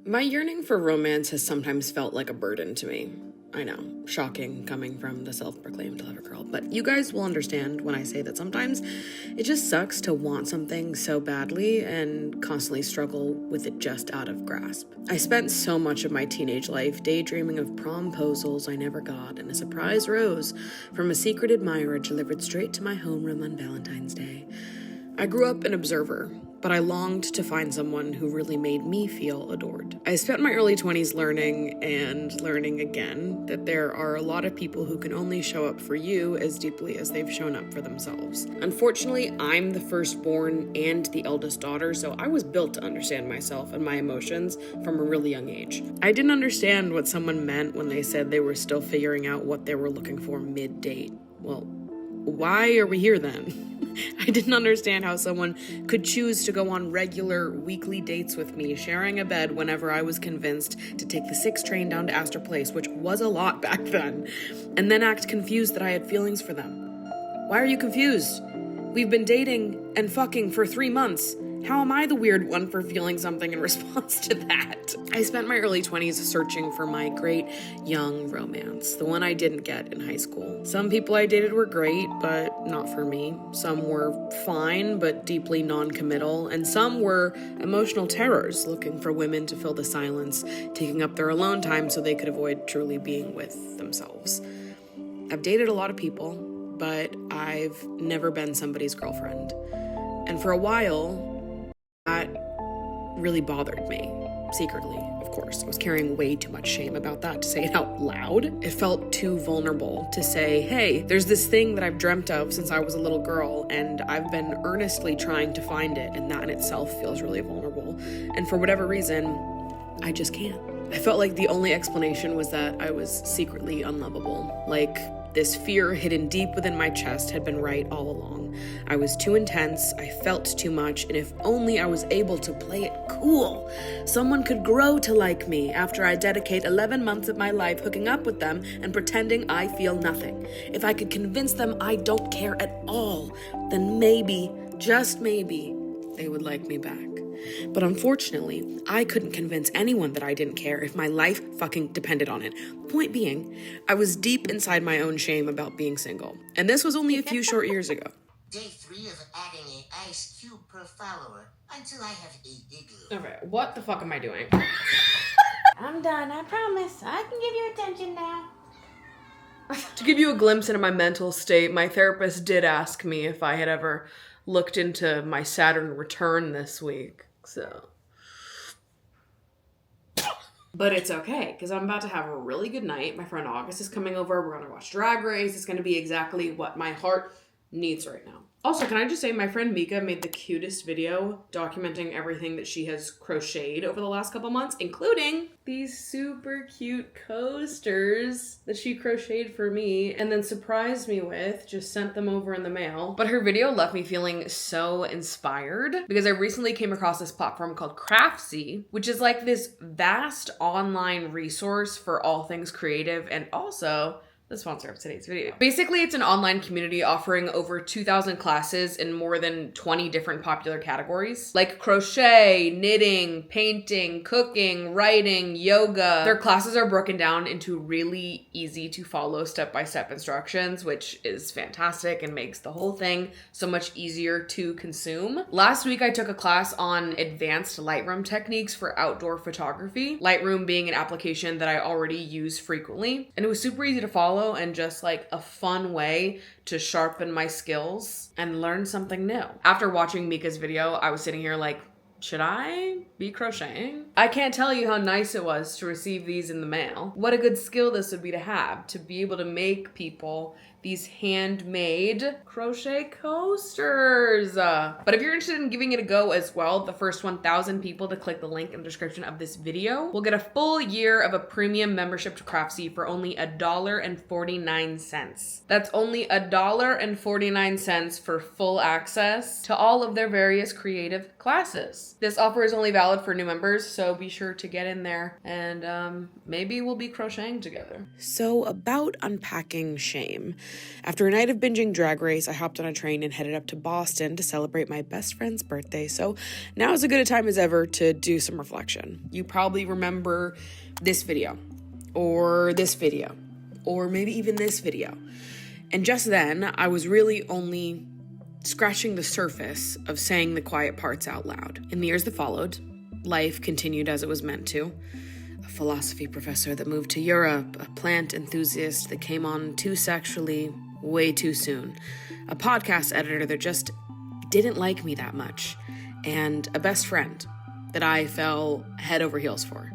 My yearning for romance has sometimes felt like a burden to me. I know, shocking coming from the self-proclaimed lover girl, but you guys will understand when I say that sometimes it just sucks to want something so badly and constantly struggle with it just out of grasp. I spent so much of my teenage life daydreaming of promposals I never got and a surprise rose from a secret admirer delivered straight to my homeroom on Valentine's Day. I grew up an observer, but I longed to find someone who really made me feel adored. I spent my early 20s learning and learning again that there are a lot of people who can only show up for you as deeply as they've shown up for themselves. Unfortunately, I'm the firstborn and the eldest daughter, so I was built to understand myself and my emotions from a really young age. I didn't understand what someone meant when they said they were still figuring out what they were looking for mid-date. Well, why are we here then? I didn't understand how someone could choose to go on regular weekly dates with me, sharing a bed whenever I was convinced to take the 6 train down to Astor Place, which was a lot back then, and then act confused that I had feelings for them. Why are you confused? We've been dating and fucking for 3 months. How am I the weird one for feeling something in response to that? I spent my early 20s searching for my great young romance, the one I didn't get in high school. Some people I dated were great, but not for me. Some were fine, but deeply non-committal, and some were emotional terrors, looking for women to fill the silence, taking up their alone time so they could avoid truly being with themselves. I've dated a lot of people, but I've never been somebody's girlfriend. And for a while, that really bothered me, secretly, of course. I was carrying way too much shame about that to say it out loud. It felt too vulnerable to say, hey, there's this thing that I've dreamt of since I was a little girl, and I've been earnestly trying to find it, and that in itself feels really vulnerable. And for whatever reason, I just can't. I felt like the only explanation was that I was secretly unlovable, like this fear hidden deep within my chest had been right all along. I was too intense, I felt too much, and if only I was able to play it cool, someone could grow to like me after I dedicate 11 months of my life hooking up with them and pretending I feel nothing. If I could convince them I don't care at all, then maybe, just maybe, they would like me back. But unfortunately, I couldn't convince anyone that I didn't care if my life fucking depended on it. Point being, I was deep inside my own shame about being single. And this was only a few short years ago. Day 3 of adding an ice cube per follower until I have a igloo. Okay, what the fuck am I doing? I'm done, I promise. I can give you attention now. To give you a glimpse into my mental state, my therapist did ask me if I had ever looked into my Saturn return this week. So, but it's okay, because I'm about to have a really good night. My friend August is coming over. We're going to watch Drag Race. It's going to be exactly what my heart needs right now. Also, can I just say my friend Mika made the cutest video documenting everything that she has crocheted over the last couple months, including these super cute coasters that she crocheted for me and then surprised me with, just sent them over in the mail. But her video left me feeling so inspired because I recently came across this platform called Craftsy, which is like this vast online resource for all things creative and also the sponsor of today's video. Basically, it's an online community offering over 2,000 classes in more than 20 different popular categories, like crochet, knitting, painting, cooking, writing, yoga. Their classes are broken down into really easy to follow step-by-step instructions, which is fantastic and makes the whole thing so much easier to consume. Last week, I took a class on advanced Lightroom techniques for outdoor photography, Lightroom being an application that I already use frequently, and it was super easy to follow and just like a fun way to sharpen my skills and learn something new. After watching Mika's video, I was sitting here like, should I be crocheting? I can't tell you how nice it was to receive these in the mail. What a good skill this would be to have, to be able to make people these handmade crochet coasters. But if you're interested in giving it a go as well, the first 1,000 people to click the link in the description of this video will get a full year of a premium membership to Craftsy for only $1.49. That's only $1.49 for full access to all of their various creative classes. This offer is only valid for new members, so be sure to get in there and maybe we'll be crocheting together. So about unpacking shame. After a night of binging Drag Race, I hopped on a train and headed up to Boston to celebrate my best friend's birthday. So now is as good a time as ever to do some reflection. You probably remember this video, or this video, or maybe even this video. And just then, I was really only scratching the surface of saying the quiet parts out loud. In the years that followed, life continued as it was meant to. A philosophy professor that moved to Europe, a plant enthusiast that came on too sexually way too soon, a podcast editor that just didn't like me that much, and a best friend that I fell head over heels for.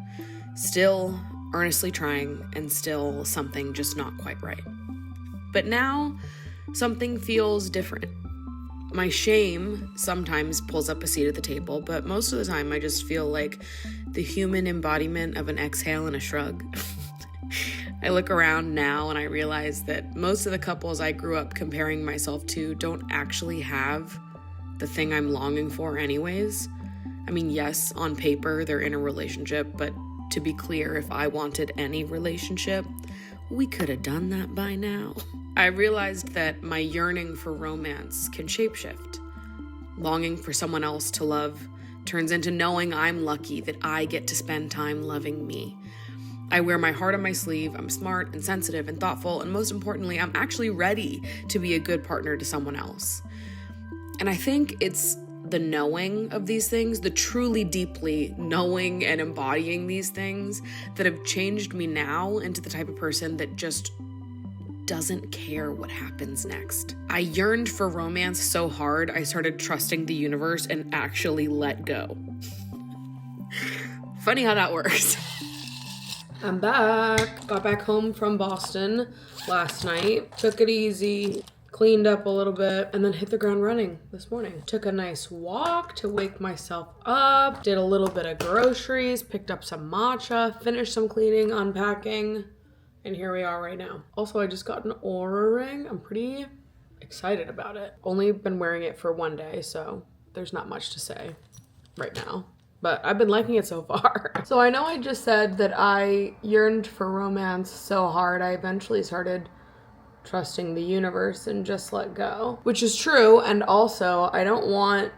Still earnestly trying, and still something just not quite right. But now, something feels different. My shame sometimes pulls up a seat at the table, but most of the time I just feel like the human embodiment of an exhale and a shrug. I look around now and I realize that most of the couples I grew up comparing myself to don't actually have the thing I'm longing for anyways. I mean, yes, on paper they're in a relationship, but to be clear, if I wanted any relationship, we could have done that by now. I realized that my yearning for romance can shapeshift. Longing for someone else to love turns into knowing I'm lucky that I get to spend time loving me. I wear my heart on my sleeve, I'm smart and sensitive and thoughtful, and most importantly, I'm actually ready to be a good partner to someone else. And I think it's the knowing of these things, the truly deeply knowing and embodying these things that have changed me now into the type of person that just doesn't care what happens next. I yearned for romance so hard, I started trusting the universe and actually let go. Funny how that works. I'm back. Got back home from Boston last night. Took it easy, cleaned up a little bit, and then hit the ground running this morning. Took a nice walk to wake myself up, did a little bit of groceries, picked up some matcha, finished some cleaning, unpacking, and here we are right now. Also, I just got an Oura ring. I'm pretty excited about it. Only been wearing it for one day, so there's not much to say right now. But I've been liking it so far. So I know I just said that I yearned for romance so hard, I eventually started trusting the universe and just let go. Which is true, and also I don't want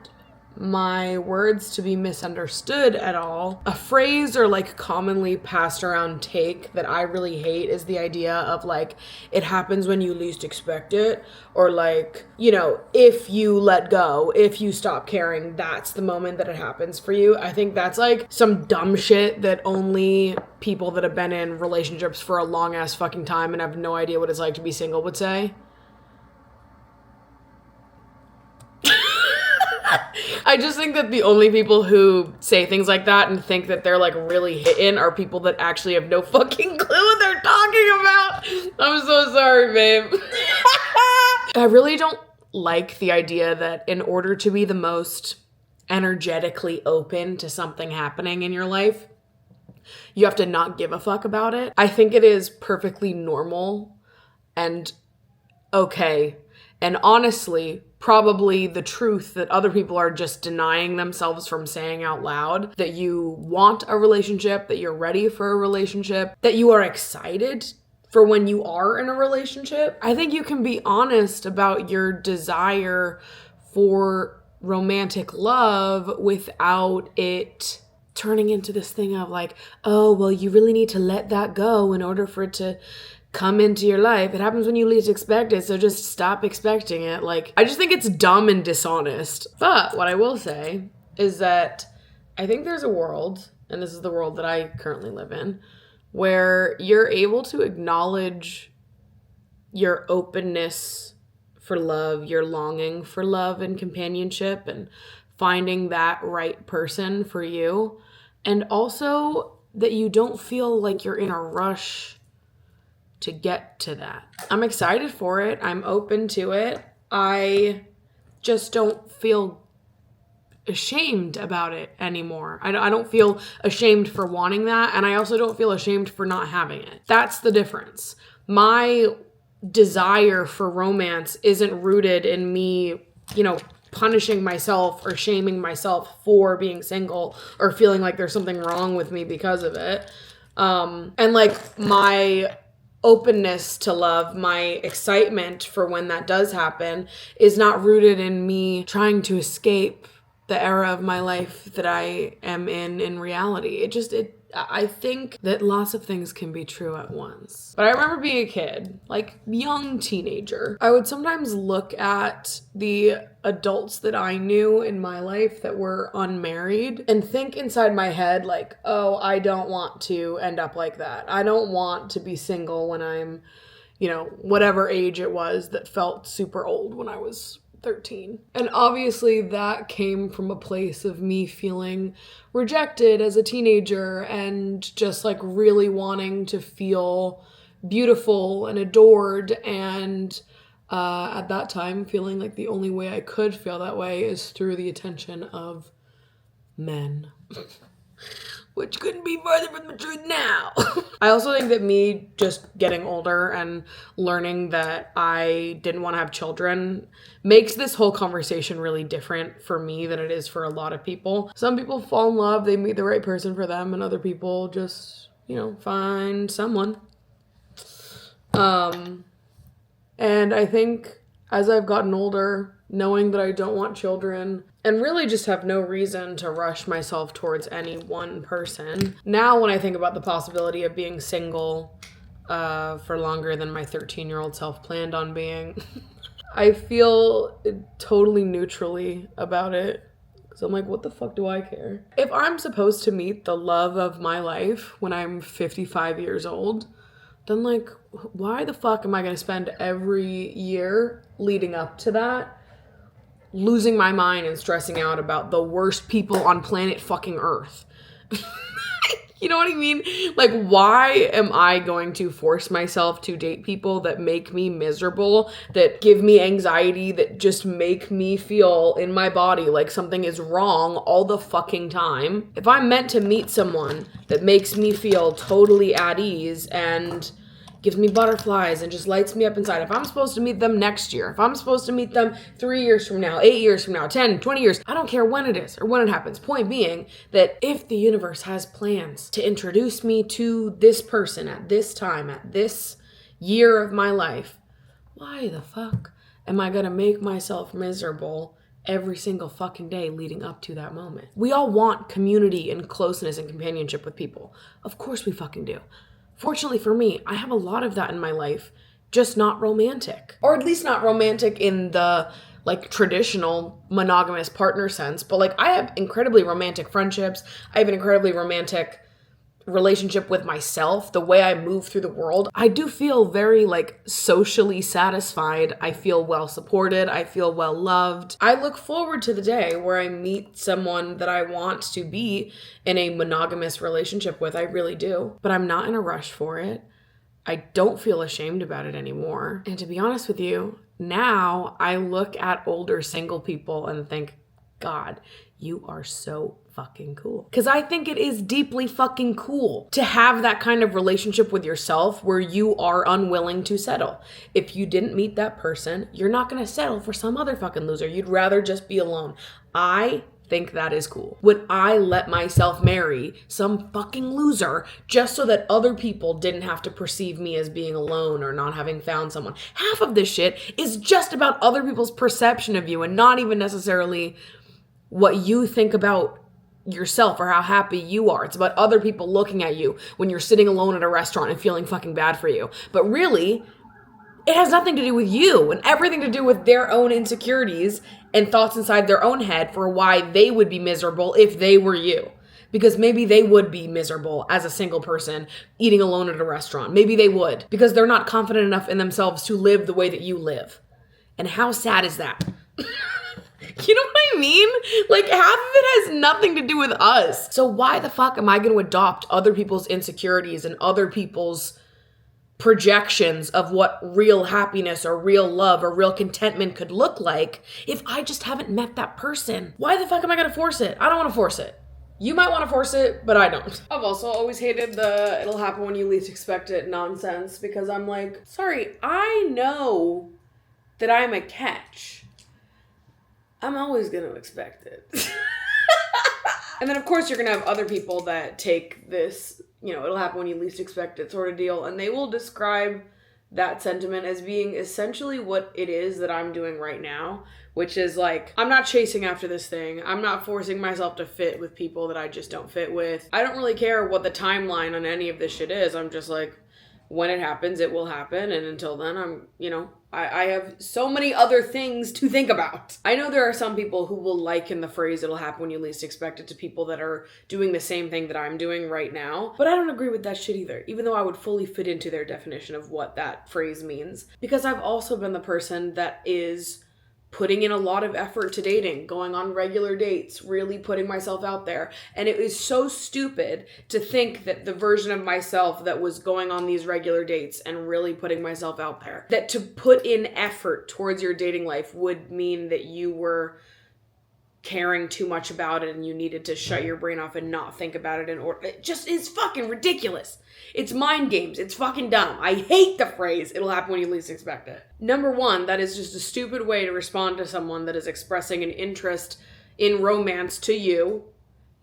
my words to be misunderstood at all. A phrase or like commonly passed around take that I really hate is the idea of like, it happens when you least expect it, or like, you know, if you let go, if you stop caring, that's the moment that it happens for you. I think that's like some dumb shit that only people that have been in relationships for a long ass fucking time and have no idea what it's like to be single would say. I just think that the only people who say things like that and think that they're like really hitting are people that actually have no fucking clue what they're talking about. I'm so sorry, babe. I really don't like the idea that in order to be the most energetically open to something happening in your life, you have to not give a fuck about it. I think it is perfectly normal and okay, and honestly, probably the truth that other people are just denying themselves from saying out loud, that you want a relationship, that you're ready for a relationship, that you are excited for when you are in a relationship. I think you can be honest about your desire for romantic love without it turning into this thing of like, oh, well, you really need to let that go in order for it to come into your life. It happens when you least expect it, so just stop expecting it. Like, I just think it's dumb and dishonest. But what I will say is that I think there's a world, and this is the world that I currently live in, where you're able to acknowledge your openness for love, your longing for love and companionship, and finding that right person for you. And also that you don't feel like you're in a rush to get to that. I'm excited for it. I'm open to it. I just don't feel ashamed about it anymore. I don't feel ashamed for wanting that, and I also don't feel ashamed for not having it. That's the difference. My desire for romance isn't rooted in me, you know, punishing myself or shaming myself for being single or feeling like there's something wrong with me because of it. And like my openness to love, my excitement for when that does happen is not rooted in me trying to escape the era of my life that I am in reality. I think that lots of things can be true at once. But I remember being a kid, like young teenager. I would sometimes look at the adults that I knew in my life that were unmarried and think inside my head like, oh, I don't want to end up like that. I don't want to be single when I'm, whatever age it was that felt super old when I was 13. And obviously that came from a place of me feeling rejected as a teenager and just like really wanting to feel beautiful and adored, and at that time feeling like the only way I could feel that way is through the attention of men. Which couldn't be farther from the truth now. I also think that me just getting older and learning that I didn't want to have children makes this whole conversation really different for me than it is for a lot of people. Some people fall in love, they meet the right person for them, and other people just, find someone. And I think as I've gotten older, knowing that I don't want children and really just have no reason to rush myself towards any one person. Now when I think about the possibility of being single for longer than my 13-year-old self planned on being, I feel totally neutrally about it. So I'm like, what the fuck do I care? If I'm supposed to meet the love of my life when I'm 55 years old, then like, why the fuck am I going to spend every year leading up to that losing my mind and stressing out about the worst people on planet fucking Earth? You know what I mean? Like, why am I going to force myself to date people that make me miserable, that give me anxiety, that just make me feel in my body like something is wrong all the fucking time? If I'm meant to meet someone that makes me feel totally at ease and gives me butterflies and just lights me up inside, if I'm supposed to meet them next year, if I'm supposed to meet them 3 years from now, 8 years from now, 10, 20 years, I don't care when it is or when it happens. Point being that if the universe has plans to introduce me to this person at this time, at this year of my life, why the fuck am I gonna make myself miserable every single fucking day leading up to that moment? We all want community and closeness and companionship with people. Of course we fucking do. Fortunately for me, I have a lot of that in my life, just not romantic. Or at least not romantic in the like traditional monogamous partner sense, but like I have incredibly romantic friendships. I have an incredibly romantic relationship with myself, the way I move through the world. I do feel very like socially satisfied. I feel well supported. I feel well loved. I look forward to the day where I meet someone that I want to be in a monogamous relationship with. I really do. But I'm not in a rush for it. I don't feel ashamed about it anymore. And to be honest with you, now I look at older single people and think, God, you are so fucking cool. Because I think it is deeply fucking cool to have that kind of relationship with yourself where you are unwilling to settle. If you didn't meet that person, you're not going to settle for some other fucking loser. You'd rather just be alone. I think that is cool. Would I let myself marry some fucking loser just so that other people didn't have to perceive me as being alone or not having found someone? Half of this shit is just about other people's perception of you and not even necessarily what you think about yourself or how happy you are. It's about other people looking at you when you're sitting alone at a restaurant and feeling fucking bad for you. But really, it has nothing to do with you and everything to do with their own insecurities and thoughts inside their own head for why they would be miserable if they were you. Because maybe they would be miserable as a single person eating alone at a restaurant. Maybe they would, because they're not confident enough in themselves to live the way that you live. And how sad is that? You know what I mean? Like, half of it has nothing to do with us. So why the fuck am I going to adopt other people's insecurities and other people's projections of what real happiness or real love or real contentment could look like if I just haven't met that person? Why the fuck am I going to force it? I don't want to force it. You might want to force it, but I don't. I've also always hated the it'll happen when you least expect it nonsense, because I'm like, sorry, I know that I'm a catch. I'm always going to expect it. And then, of course, you're going to have other people that take this you know, it'll happen when you least expect it sort of deal. And they will describe that sentiment as being essentially what it is that I'm doing right now, which is like, I'm not chasing after this thing. I'm not forcing myself to fit with people that I just don't fit with. I don't really care what the timeline on any of this shit is. I'm just like, when it happens, it will happen. And until then, I'm, you know, I have so many other things to think about. I know there are some people who will liken the phrase "it'll happen when you least expect it" to people that are doing the same thing that I'm doing right now. But I don't agree with that shit either, even though I would fully fit into their definition of what that phrase means. Because I've also been the person that is putting in a lot of effort to dating, going on regular dates, really putting myself out there. And it is so stupid to think that the version of myself that was going on these regular dates and really putting myself out there, that to put in effort towards your dating life would mean that you were caring too much about it and you needed to shut your brain off and not think about it in order. It just is fucking ridiculous. It's mind games. It's fucking dumb. I hate the phrase, "it'll happen when you least expect it." Number one, that is just a stupid way to respond to someone that is expressing an interest in romance to you.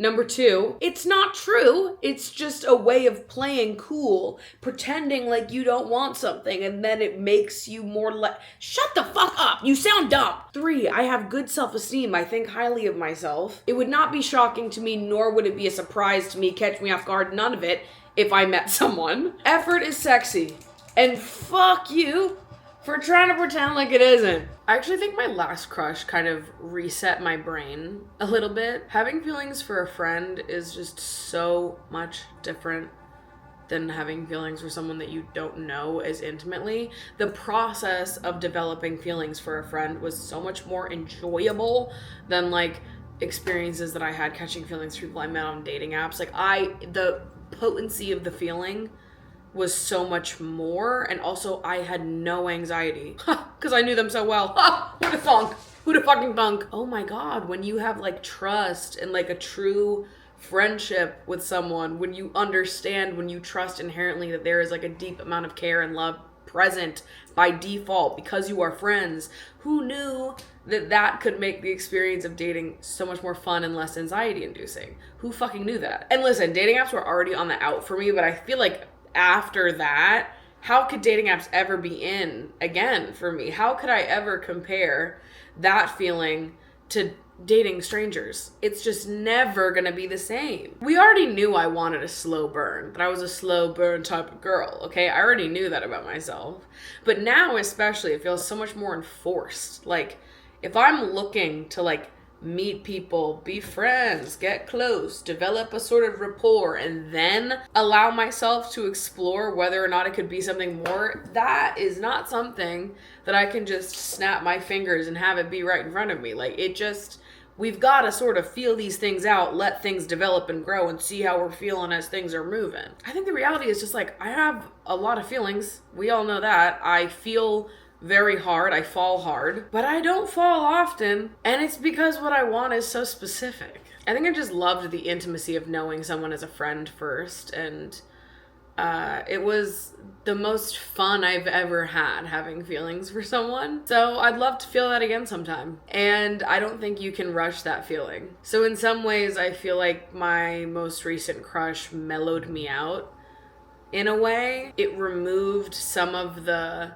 Number two, it's not true. It's just a way of playing cool, pretending like you don't want something, and then it makes you more shut the fuck up. You sound dumb. Three, I have good self-esteem. I think highly of myself. It would not be shocking to me, nor would it be a surprise to me, catch me off guard, none of it, if I met someone. Effort is sexy. And fuck you for trying to pretend like it isn't. I actually think my last crush kind of reset my brain a little bit. Having feelings for a friend is just so much different than having feelings for someone that you don't know as intimately. The process of developing feelings for a friend was so much more enjoyable than like experiences that I had catching feelings for people I met on dating apps. Like the potency of the feeling was so much more, and also I had no anxiety because I knew them so well. Who'da thunk? Who'da fucking thunk? Oh my god, when you have like trust and like a true friendship with someone, when you understand, when you trust inherently that there is like a deep amount of care and love present by default because you are friends, who knew that could make the experience of dating so much more fun and less anxiety inducing? Who fucking knew that? And listen, dating apps were already on the out for me, but I feel like after that, how could dating apps ever be in again for me? How could I ever compare that feeling to dating strangers? It's just never gonna be the same. We already knew I wanted a slow burn, that I was a slow burn type of girl, okay? I already knew that about myself. But now especially, it feels so much more enforced. Like, if I'm looking to like meet people, be friends, get close, develop a sort of rapport, and then allow myself to explore whether or not it could be something more, that is not something that I can just snap my fingers and have it be right in front of me. Like, it just, we've got to sort of feel these things out, let things develop and grow, and see how we're feeling as things are moving. I think the reality is just like, I have a lot of feelings. We all know that. I feel very hard. I fall hard, but I don't fall often. And it's because what I want is so specific. I think I just loved the intimacy of knowing someone as a friend first. And it was the most fun I've ever had having feelings for someone. So I'd love to feel that again sometime. And I don't think you can rush that feeling. So in some ways, I feel like my most recent crush mellowed me out in a way. It removed some of the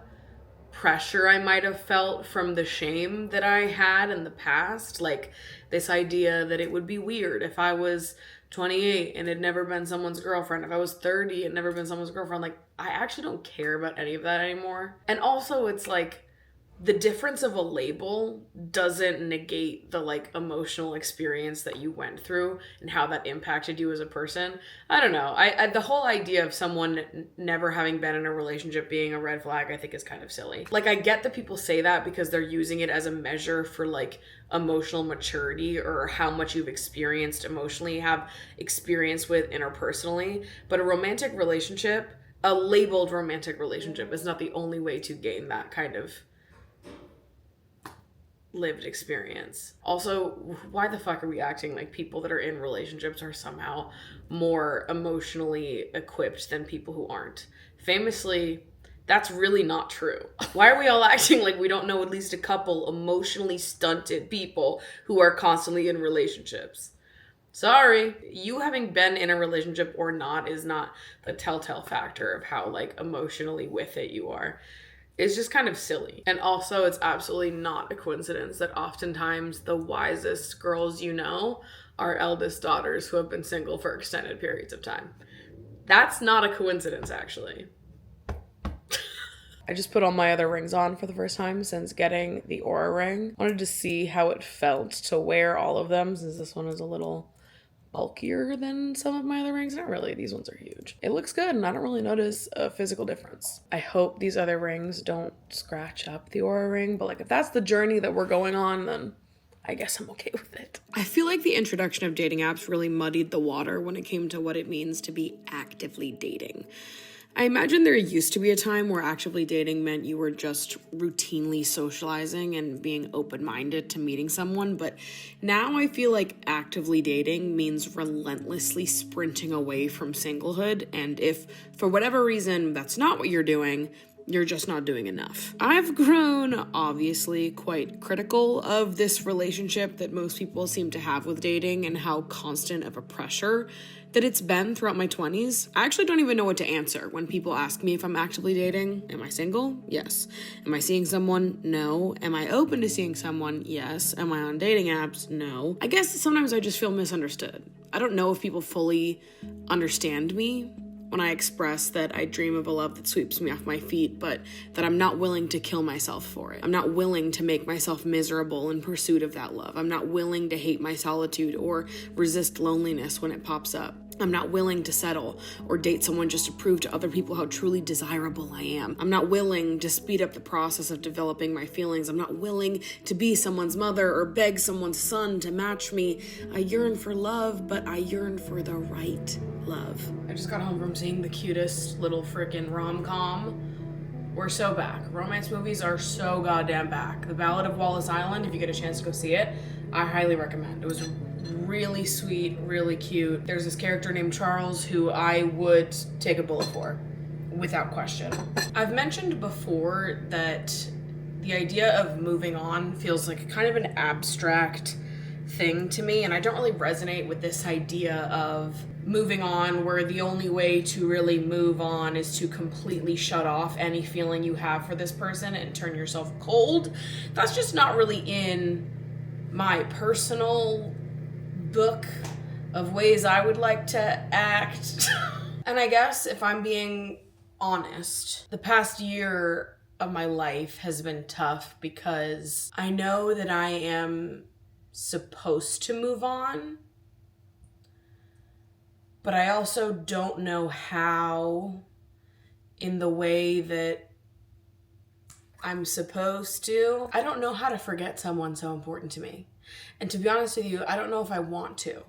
pressure I might have felt from the shame that I had in the past. Like this idea that it would be weird if I was 28 and had never been someone's girlfriend. If I was 30 and never been someone's girlfriend. Like, I actually don't care about any of that anymore. And also it's like, the difference of a label doesn't negate the like emotional experience that you went through and how that impacted you as a person. I don't know. I the whole idea of someone never having been in a relationship being a red flag, I think is kind of silly. Like, I get that people say that because they're using it as a measure for like emotional maturity or how much you've experienced emotionally, have experience with interpersonally. But a romantic relationship, a labeled romantic relationship, is not the only way to gain that kind of lived experience. Also, why the fuck are we acting like people that are in relationships are somehow more emotionally equipped than people who aren't? Famously, that's really not true. Why are we all acting like we don't know at least a couple emotionally stunted people who are constantly in relationships? Sorry. You having been in a relationship or not is not the telltale factor of how like emotionally with it you are. It's just kind of silly. And also it's absolutely not a coincidence that oftentimes the wisest girls you know are eldest daughters who have been single for extended periods of time. That's not a coincidence, actually. I just put all my other rings on for the first time since getting the Aura ring. I wanted to see how it felt to wear all of them, since this one is a little bulkier than some of my other rings. Not really, these ones are huge. It looks good and I don't really notice a physical difference. I hope these other rings don't scratch up the Aura ring, but like if that's the journey that we're going on, then I guess I'm okay with it. I feel like the introduction of dating apps really muddied the water when it came to what it means to be actively dating. I imagine there used to be a time where actively dating meant you were just routinely socializing and being open-minded to meeting someone, but now I feel like actively dating means relentlessly sprinting away from singlehood, and if for whatever reason that's not what you're doing, you're just not doing enough. I've grown, obviously, quite critical of this relationship that most people seem to have with dating and how constant of a pressure that it's been throughout my 20s. I actually don't even know what to answer when people ask me if I'm actively dating. Am I single? Yes. Am I seeing someone? No. Am I open to seeing someone? Yes. Am I on dating apps? No. I guess sometimes I just feel misunderstood. I don't know if people fully understand me when I express that I dream of a love that sweeps me off my feet, but that I'm not willing to kill myself for it. I'm not willing to make myself miserable in pursuit of that love. I'm not willing to hate my solitude or resist loneliness when it pops up. I'm not willing to settle or date someone just to prove to other people how truly desirable I am. I'm not willing to speed up the process of developing my feelings. I'm not willing to be someone's mother or beg someone's son to match me. I yearn for love, but I yearn for the right love. I just got home from seeing the cutest little freaking rom-com. We're so back. Romance movies are so goddamn back. The Ballad of Wallace Island, if you get a chance to go see it, I highly recommend. It was really sweet, really cute. There's this character named Charles who I would take a bullet for, without question. I've mentioned before that the idea of moving on feels like kind of an abstract thing to me, and I don't really resonate with this idea of moving on where the only way to really move on is to completely shut off any feeling you have for this person and turn yourself cold. That's just not really in my personal book of ways I would like to act. And I guess if I'm being honest, the past year of my life has been tough because I know that I am supposed to move on, but I also don't know how in the way that I'm supposed to. I don't know how to forget someone so important to me. And to be honest with you, I don't know if I want to.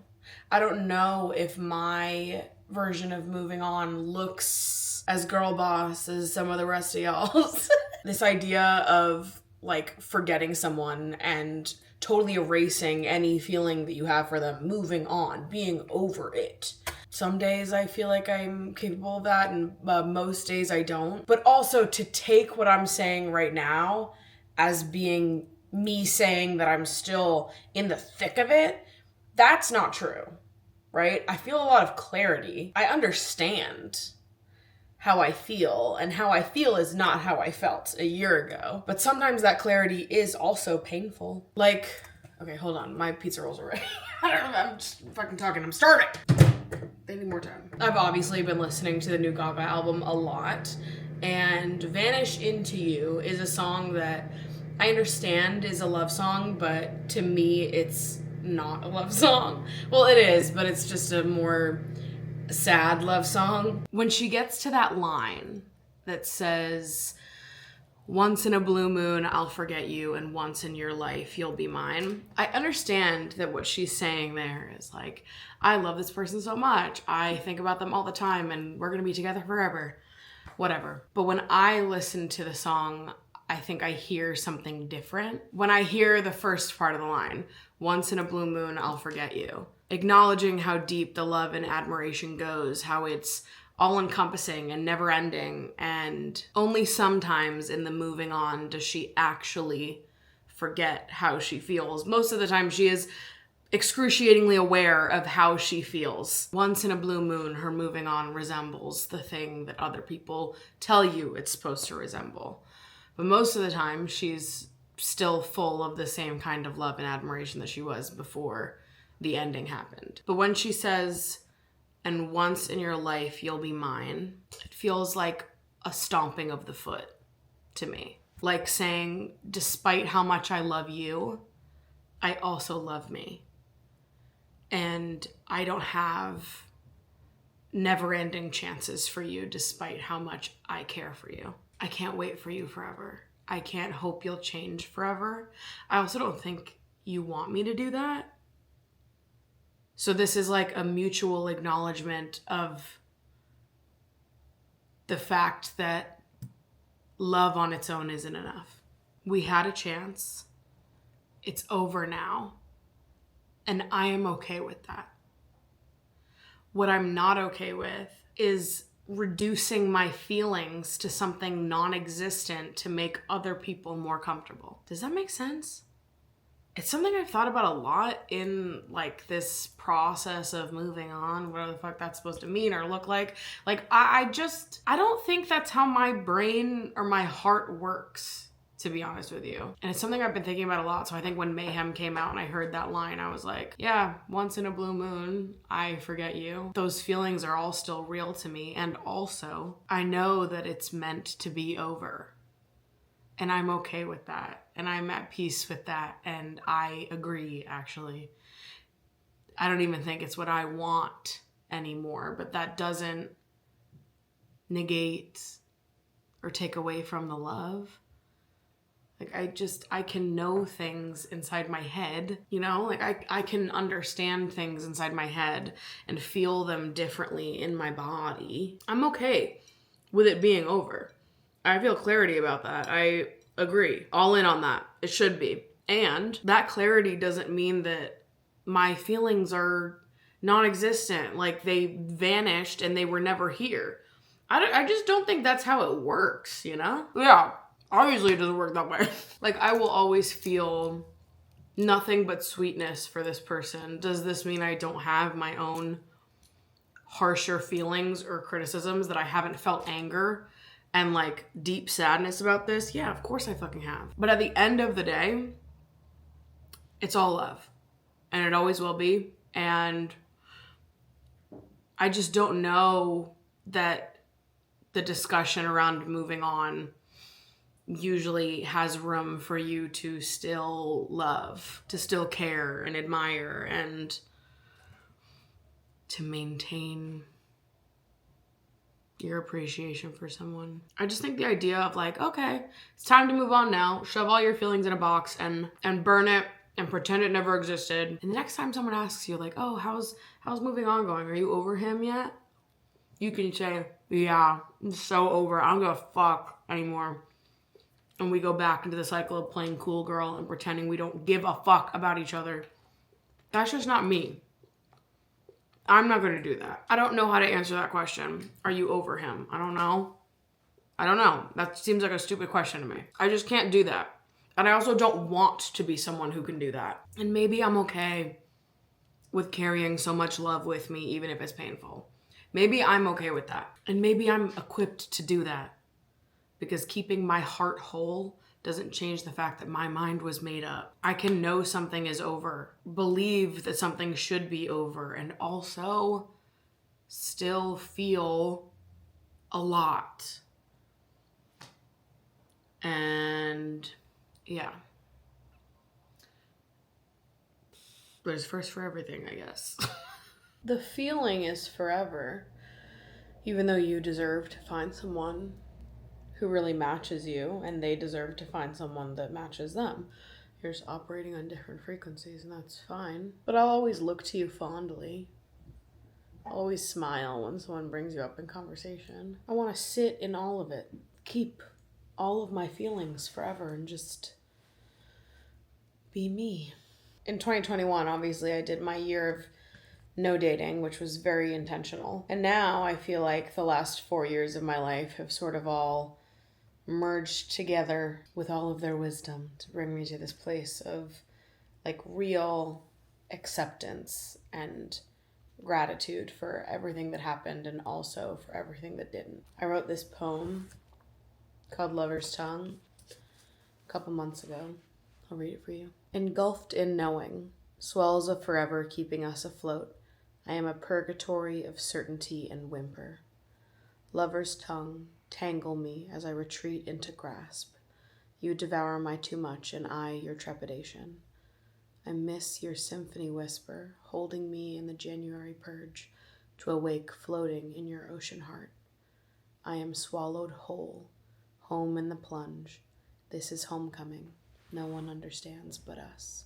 I don't know if my version of moving on looks as girl boss as some of the rest of y'all's. This idea of like forgetting someone and totally erasing any feeling that you have for them, moving on, being over it. Some days I feel like I'm capable of that, and most days I don't. But also to take what I'm saying right now as being me saying that I'm still in the thick of it, that's not true, right? I feel a lot of clarity. I understand how I feel, and how I feel is not how I felt a year ago. But sometimes that clarity is also painful. Like, okay, hold on, my pizza rolls are ready. I don't know, I'm just fucking talking, I'm starving. They need more time. I've obviously been listening to the new Gaga album a lot, and Vanish Into You is a song that I understand is a love song, but to me it's not a love song. Well, it is, but it's just a more sad love song. When she gets to that line that says, "Once in a blue moon, I'll forget you, and once in your life, you'll be mine," I understand that what she's saying there is like, I love this person so much. I think about them all the time, and we're gonna be together forever. Whatever. But when I listen to the song, I think I hear something different. When I hear the first part of the line, "Once in a blue moon, I'll forget you," acknowledging how deep the love and admiration goes, how it's all-encompassing and never-ending, and only sometimes in the moving on does she actually forget how she feels. Most of the time she is excruciatingly aware of how she feels. Once in a blue moon, her moving on resembles the thing that other people tell you it's supposed to resemble. But most of the time, she's still full of the same kind of love and admiration that she was before the ending happened. But when she says, "And once in your life, you'll be mine," it feels like a stomping of the foot to me. Like saying, despite how much I love you, I also love me. And I don't have never-ending chances for you despite how much I care for you. I can't wait for you forever. I can't hope you'll change forever. I also don't think you want me to do that. So this is like a mutual acknowledgement of the fact that love on its own isn't enough. We had a chance. It's over now. And I am okay with that. What I'm not okay with is reducing my feelings to something non-existent to make other people more comfortable. Does that make sense? It's something I've thought about a lot in like this process of moving on, whatever the fuck that's supposed to mean or look like. Like I don't think that's how my brain or my heart works, to be honest with you. And it's something I've been thinking about a lot. So I think when Mayhem came out and I heard that line, I was like, yeah, once in a blue moon, I forget you. Those feelings are all still real to me. And also, I know that it's meant to be over. And I'm okay with that. And I'm at peace with that. And I agree, actually. I don't even think it's what I want anymore. But that doesn't negate or take away from the love. Like I can know things inside my head, you know? Like I can understand things inside my head and feel them differently in my body. I'm okay with it being over. I feel clarity about that. I agree. All in on that. It should be. And that clarity doesn't mean that my feelings are non-existent. Like they vanished and they were never here. I just don't think that's how it works, you know? Yeah. Obviously it doesn't work that way. Like I will always feel nothing but sweetness for this person. Does this mean I don't have my own harsher feelings or criticisms, that I haven't felt anger and like deep sadness about this? Yeah, of course I fucking have. But at the end of the day, it's all love. And it always will be. And I just don't know that the discussion around moving on usually has room for you to still love, to still care and admire, and to maintain your appreciation for someone. I just think the idea of like, okay, it's time to move on now. Shove all your feelings in a box and burn it and pretend it never existed. And the next time someone asks you like, oh, how's moving on going? Are you over him yet? You can say, yeah, I'm so over it. I don't give a fuck anymore. And we go back into the cycle of playing cool girl and pretending we don't give a fuck about each other. That's just not me. I'm not going to do that. I don't know how to answer that question. Are you over him? I don't know. That seems like a stupid question to me. I just can't do that. And I also don't want to be someone who can do that. And maybe I'm okay with carrying so much love with me, even if it's painful. Maybe I'm okay with that. And maybe I'm equipped to do that. Because keeping my heart whole doesn't change the fact that my mind was made up. I can know something is over, believe that something should be over, and also still feel a lot. And yeah. There's first for everything, I guess. The feeling is forever, even though you deserve to find someone who really matches you, and they deserve to find someone that matches them. You're just operating on different frequencies, and that's fine. But I'll always look to you fondly. I'll always smile when someone brings you up in conversation. I want to sit in all of it, keep all of my feelings forever, and just be me. In 2021, obviously, I did my year of no dating, which was very intentional. And now I feel like the last 4 years of my life have sort of all merged together with all of their wisdom to bring me to this place of like real acceptance and gratitude for everything that happened and also for everything that didn't. I wrote this poem called Lover's Tongue a couple months ago. I'll read it for you. Engulfed in knowing, swells of forever keeping us afloat, I am a purgatory of certainty and whimper. Lover's tongue, tangle me as I retreat into grasp. You devour my too much and I your trepidation. I miss your symphony whisper, holding me in the January purge, to awake floating in your ocean heart. I am swallowed whole, home in the plunge. This is homecoming. No one understands but us.